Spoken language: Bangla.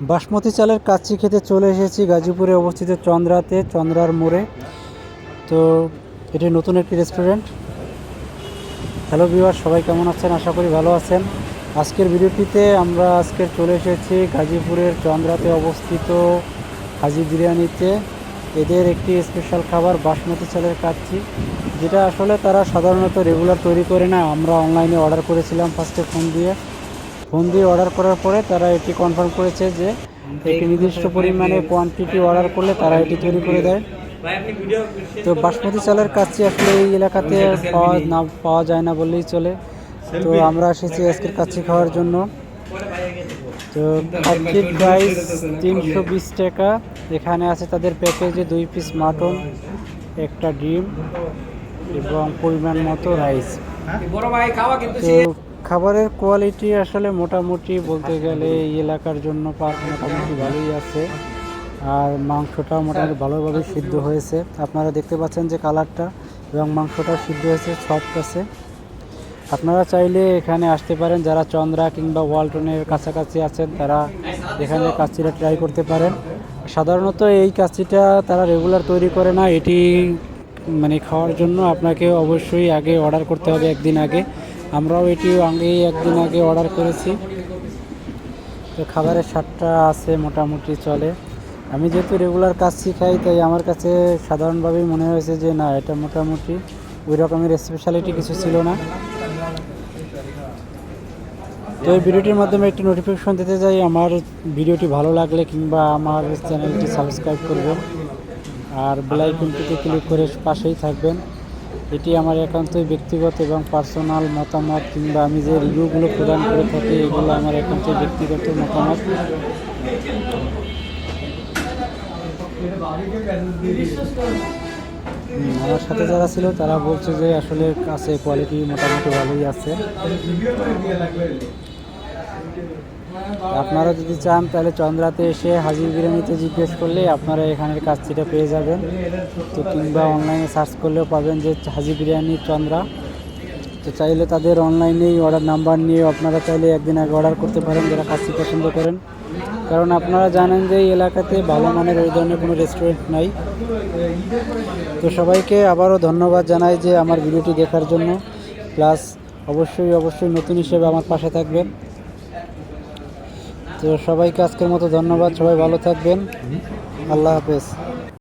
বাসমতি চালের কাচ্চি খেতে চলে এসেছি গাজীপুরে অবস্থিত চন্দ্রাতে, চন্দ্রার মোড়ে। তো এটি নতুন একটি রেস্টুরেন্ট। হ্যালো ভিউয়ার, সবাই কেমন আছেন? আশা করি ভালো আছেন। আজকের ভিডিওটিতে আমরা চলে এসেছি গাজীপুরের চন্দ্রাতে অবস্থিত হাজি বিরিয়ানিতে। এদের একটি স্পেশাল খাবার বাসমতি চালের কাচ্চি, যেটা আসলে তারা সাধারণত রেগুলার তৈরি করে না। আমরা অনলাইনে অর্ডার করেছিলাম ফার্স্টে ফোন দিয়ে অর্ডার করার পরে তারা এটি কনফার্ম করেছে যে একটি নির্দিষ্ট পরিমাণে কোয়ান্টিটি অর্ডার করলে তারা এটি তৈরি করে দেয়। তো বাসমতি চালের কাচ্চি আসলে এই এলাকাতে পাওয়া যায় না বললেই চলে। তো আমরা এসেছি আজকের কাচ্চি খাওয়ার জন্য। তো কাচ্চির প্রাইস 320 টাকা। এখানে আছে তাদের প্যাকেজে 2 পিস মাটন, একটা ডিম এবং পরিমাণ মতো রাইস। তো খাবারের কোয়ালিটি আসলে মোটামুটি বলতে গেলে এই এলাকার জন্য মোটামুটি ভালোই আছে। আর মাংসটা মোটামুটি ভালোভাবে সিদ্ধ হয়েছে। আপনারা দেখতে পাচ্ছেন যে কালারটা, এবং মাংসটা সিদ্ধ হয়েছে, সফট আছে। আপনারা চাইলে এখানে আসতে পারেন, যারা চন্দ্রা কিংবা ওয়ালটনের কাছাকাছি আছেন তারা এখানে কাচ্চিটা ট্রাই করতে পারেন। সাধারণত এই কাচ্চিটা তারা রেগুলার তৈরি করে না। এটি খাওয়ার জন্য আপনাকে অবশ্যই আগে অর্ডার করতে হবে, একদিন আগে। আমরাও এটি একদিন আগে অর্ডার করেছি। তো খাবারের স্বাদটা আছে, মোটামুটি চলে। আমি যেহেতু রেগুলার কাচ্চি খাই, তাই আমার কাছে সাধারণভাবেই মনে হয়েছে যে না, এটা মোটামুটি ওই রকমের স্পেশালিটি কিছু ছিল না। তো এই ভিডিওটির মাধ্যমে একটি নোটিফিকেশন দিতে চাই, আমার ভিডিওটি ভালো লাগলে কিংবা আমার চ্যানেলটি সাবস্ক্রাইব করবেন আর বেল আইকনটিতে ক্লিক করে পাশেই থাকবেন। এটি আমার একান্তই ব্যক্তিগত এবং পার্সোনাল মতামত, কিংবা আমি যে রিভিউগুলো প্রদান করে থাকি এগুলো আমার একান্তই ব্যক্তিগত মতামত। আমার সাথে যারা ছিল তারা বলছে যে আসলে কাছে কোয়ালিটি মোটামুটি ভালোই আছে। আপনারা যদি চান তাহলে চন্দ্রাতে এসে হাজি বিরিয়ানিতে জিজ্ঞেস করলে আপনারা এখানের কাচ্চিটা পেয়ে যাবেন। তো কিংবা অনলাইনে সার্চ করলেও পাবেন যে হাজি বিরিয়ানি চন্দ্রা। তো চাইলে তাদের অনলাইনেই অর্ডার নাম্বার নিয়ে আপনারা চাইলে একদিন আগে অর্ডার করতে পারেন, যারা কাচ্চি পছন্দ করেন। কারণ আপনারা জানেন যে এই এলাকাতে ভালো মানের ওই ধরনের কোনো রেস্টুরেন্ট নাই। তো সবাইকে আবারও ধন্যবাদ জানাই যে আমার ভিডিওটি দেখার জন্য। প্লাস অবশ্যই নতুন হিসেবে আমার পাশে থাকবেন। তো সবাইকে আজকের মতো ধন্যবাদ। সবাই ভালো থাকবেন। আল্লাহ হাফেজ।